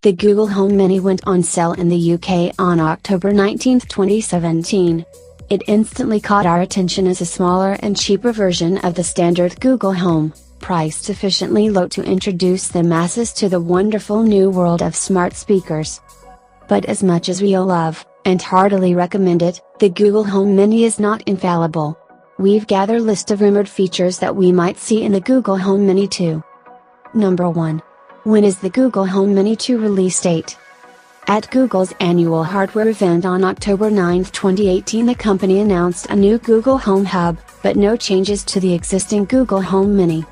The Google Home Mini went on sale in the UK on October 19, 2017. It instantly caught our attention as a smaller and cheaper version of the standard Google Home, priced sufficiently low to introduce the masses to the wonderful new world of smart speakers. But as much as we all love, and heartily recommend it, the Google Home Mini is not infallible. We've gathered a list of rumored features that we might see in the Google Home Mini 2. Number 1. When is the Google Home Mini 2 release date? At Google's annual hardware event on October 9, 2018, the company announced a new Google Home Hub, but no changes to the existing Google Home Mini.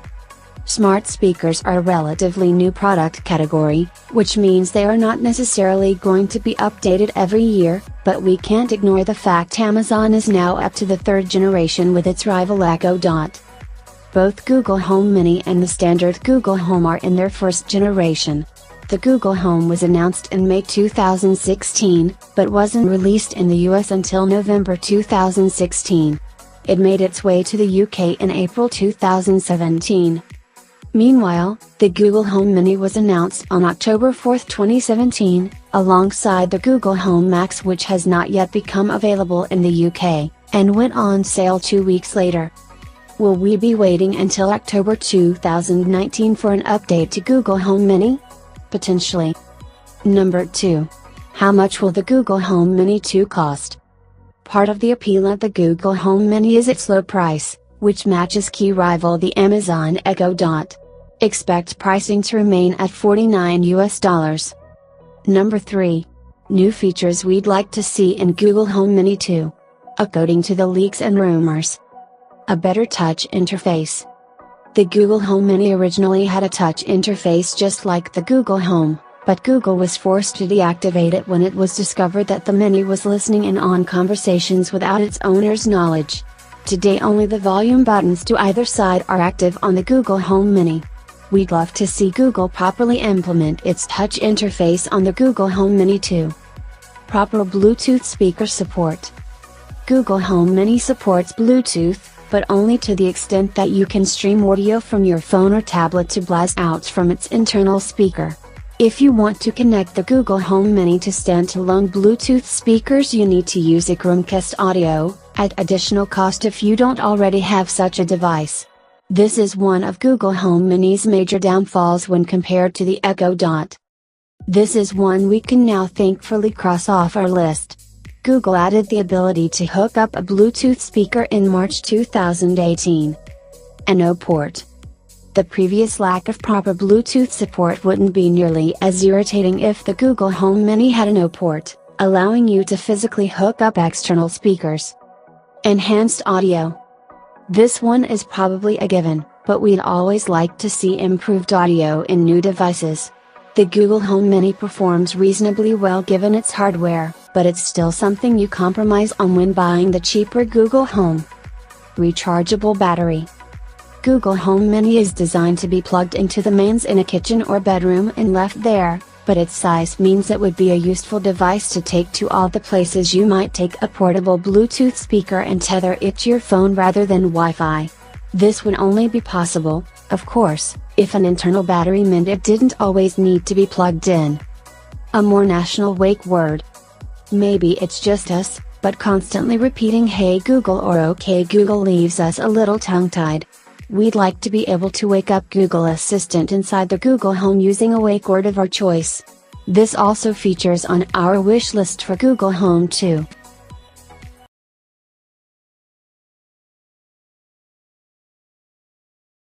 Smart speakers are a relatively new product category, which means they are not necessarily going to be updated every year, but we can't ignore the fact Amazon is now up to the third generation with its rival Echo Dot. Both Google Home Mini and the standard Google Home are in their first generation. The Google Home was announced in May 2016, but wasn't released in the US until November 2016. It made its way to the UK in April 2017. Meanwhile, the Google Home Mini was announced on October 4, 2017, alongside the Google Home Max, which has not yet become available in the UK, and went on sale 2 weeks later. Will we be waiting until October 2019 for an update to Google Home Mini? Potentially. Number 2. How much will the Google Home Mini 2 cost? Part of the appeal of the Google Home Mini is its low price, which matches key rival the Amazon Echo Dot. Expect pricing to remain at $49. Number 3. New features we'd like to see in Google Home Mini 2. According to the leaks and rumors. A better touch interface. The Google Home Mini originally had a touch interface just like the Google Home, but Google was forced to deactivate it when it was discovered that the Mini was listening in on conversations without its owner's knowledge. Today only the volume buttons to either side are active on the Google Home Mini. We'd love to see Google properly implement its touch interface on the Google Home Mini 2. Proper Bluetooth speaker support. Google Home Mini supports Bluetooth, but only to the extent that you can stream audio from your phone or tablet to blast out from its internal speaker. If you want to connect the Google Home Mini to standalone Bluetooth speakers, you need to use a Chromecast audio, at additional cost if you don't already have such a device. This is one of Google Home Mini's major downfalls when compared to the Echo Dot. This is one we can now thankfully cross off our list. Google added the ability to hook up a Bluetooth speaker in March 2018. A no port. The previous lack of proper Bluetooth support wouldn't be nearly as irritating if the Google Home Mini had a no port, allowing you to physically hook up external speakers. Enhanced audio. This one is probably a given, but we'd always like to see improved audio in new devices. The Google Home Mini performs reasonably well given its hardware, but it's still something you compromise on when buying the cheaper Google Home. Rechargeable battery. Google Home Mini is designed to be plugged into the mains in a kitchen or bedroom and left there, but its size means it would be a useful device to take to all the places you might take a portable Bluetooth speaker and tether it to your phone rather than Wi-Fi. This would only be possible, of course, if an internal battery meant it didn't always need to be plugged in. A more national wake word. Maybe it's just us, but constantly repeating "Hey Google" or "OK Google" leaves us a little tongue-tied. We'd like to be able to wake up Google Assistant inside the Google Home using a wake word of our choice. This also features on our wish list for Google Home 2.